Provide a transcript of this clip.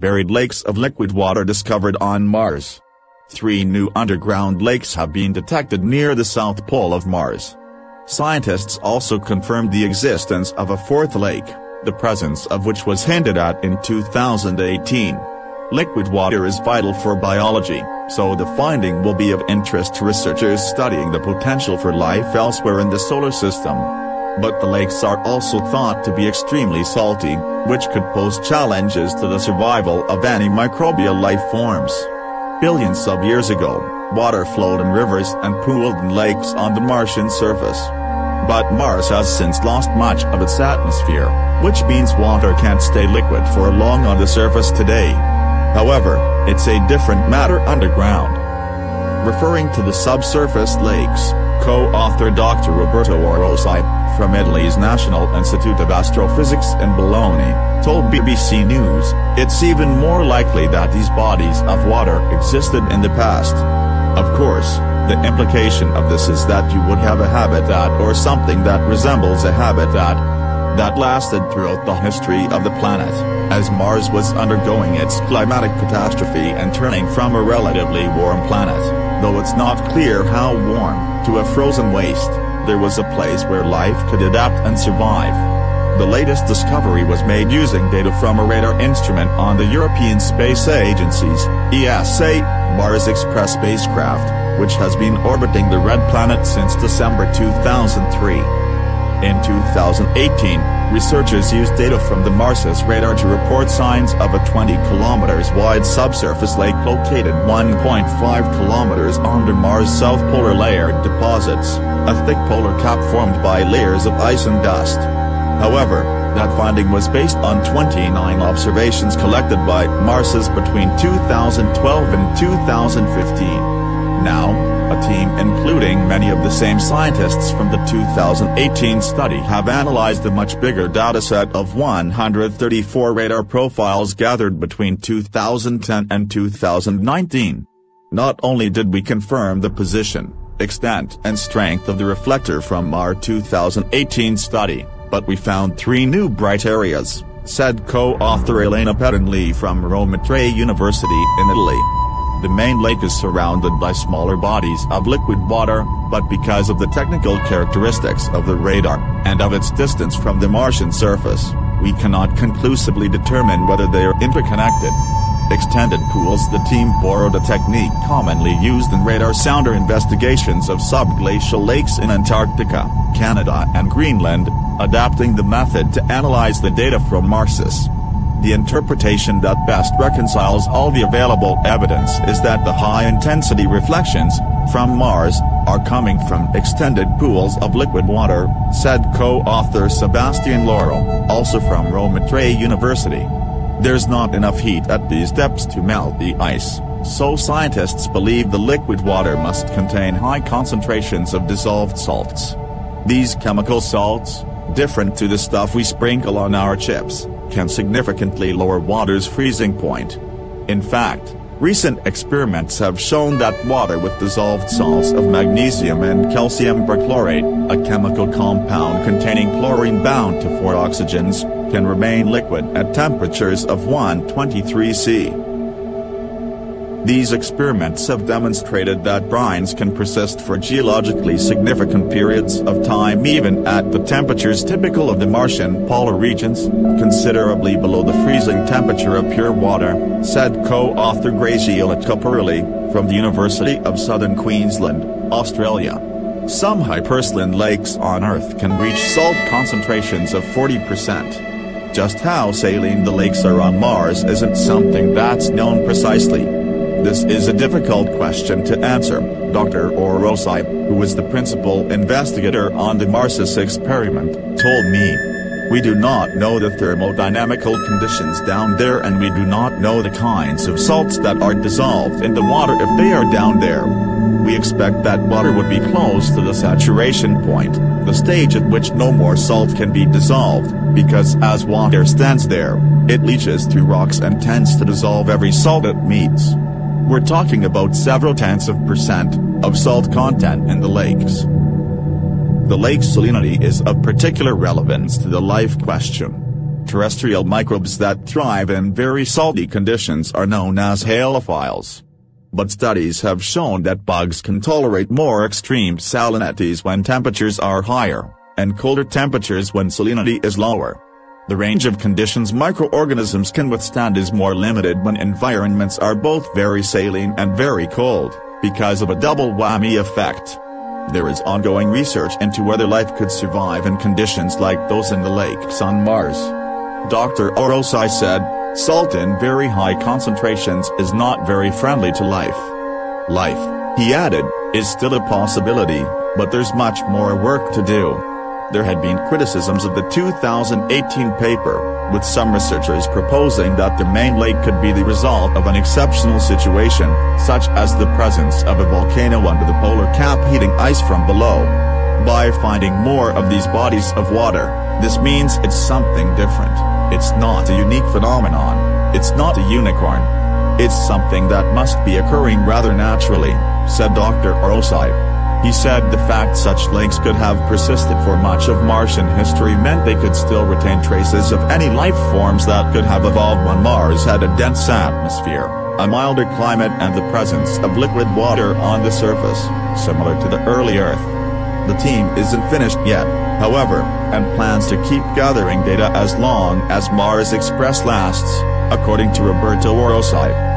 buried lakes of liquid water discovered on Mars. 3 new underground lakes have been detected near the South Pole of Mars. Scientists also confirmed the existence of a 4th lake, the presence of which was hinted at in 2018. Liquid water is vital for biology, so the finding will be of interest to researchers studying the potential for life elsewhere in the solar system. But the lakes are also thought to be extremely salty, which could pose challenges to the survival of any microbial life forms. Billions of years ago, water flowed in rivers and pooled in lakes on the Martian surface. But Mars has since lost much of its atmosphere, which means water can't stay liquid for long on the surface today. However, it's a different matter underground. Referring to the subsurface lakes, co-author Dr. Roberto Orosai, from Italy's National Institute of Astrophysics in Bologna, told BBC News, it's even more likely that these bodies of water existed in the past. Of course, the implication of this is that you would have a habitat or something that resembles a habitat that lasted throughout the history of the planet, as Mars was undergoing its climatic catastrophe and turning from a relatively warm planet, though it's not clear how warm, to a frozen waste. There was a place where life could adapt and survive. The latest discovery was made using data from a radar instrument on the European Space Agency's ESA Mars Express spacecraft, which has been orbiting the red planet since December 2003. In 2018, researchers used data from the Mars's radar to report signs of a 20 km wide subsurface lake located 1.5 km under Mars' south polar layer deposits, a thick polar cap formed by layers of ice and dust. However, that finding was based on 29 observations collected by Mars's between 2012 and 2015. Now, a team including many of the same scientists from the 2018 study have analyzed a much bigger dataset of 134 radar profiles gathered between 2010 and 2019. Not only did we confirm the position, extent and strength of the reflector from our 2018 study, but we found 3 new bright areas, said co-author Elena Pettinelli from Rome University in Italy. The main lake is surrounded by smaller bodies of liquid water, but because of the technical characteristics of the radar, and of its distance from the Martian surface, we cannot conclusively determine whether they are interconnected. Extended pools. The team borrowed a technique commonly used in radar sounder investigations of subglacial lakes in Antarctica, Canada and Greenland, adapting the method to analyze the data from Mars's. The interpretation that best reconciles all the available evidence is that the high-intensity reflections from Mars are coming from extended pools of liquid water, said co-author Sebastian Laurel, also from Rome University. There's not enough heat at these depths to melt the ice, so scientists believe the liquid water must contain high concentrations of dissolved salts. These chemical salts, different to the stuff we sprinkle on our chips, can significantly lower water's freezing point. In fact, recent experiments have shown that water with dissolved salts of magnesium and calcium perchlorate, a chemical compound containing chlorine bound to 4 oxygens, can remain liquid at temperatures of 123 C. These experiments have demonstrated that brines can persist for geologically significant periods of time even at the temperatures typical of the Martian polar regions, considerably below the freezing temperature of pure water, said co-author Graziella Caparelli, from the University of Southern Queensland, Australia. Some hypersaline lakes on Earth can reach salt concentrations of 40%. Just how saline the lakes are on Mars isn't something that's known precisely. This is a difficult question to answer, Dr. Orosai, who is the principal investigator on the Marsus experiment, told me. We do not know the thermodynamical conditions down there, and we do not know the kinds of salts that are dissolved in the water if they are down there. We expect that water would be close to the saturation point, the stage at which no more salt can be dissolved, because as water stands there, it leaches through rocks and tends to dissolve every salt it meets. We're talking about several tenths of % of salt content in the lakes. The lake's salinity is of particular relevance to the life question. terrestrial microbes that thrive in very salty conditions are known as halophiles. But studies have shown that bugs can tolerate more extreme salinities when temperatures are higher, and colder temperatures when salinity is lower. The range of conditions microorganisms can withstand is more limited when environments are both very saline and very cold, because of a double whammy effect. There is ongoing research into whether life could survive in conditions like those in the lakes on Mars. Dr. Orosai said, "Salt in very high concentrations is not very friendly to life. Life," he added, "is still a possibility, but there's much more work to do." There had been criticisms of the 2018 paper, with some researchers proposing that the main lake could be the result of an exceptional situation, such as the presence of a volcano under the polar cap heating ice from below. By finding more of these bodies of water, this means it's something different. It's not a unique phenomenon, it's not a unicorn. It's something that must be occurring rather naturally, said Dr. Orosai. He said the fact such lakes could have persisted for much of Martian history meant they could still retain traces of any life forms that could have evolved when Mars had a dense atmosphere, a milder climate and the presence of liquid water on the surface, similar to the early Earth. The team isn't finished yet, however, and plans to keep gathering data as long as Mars Express lasts, according to Roberto Orosai.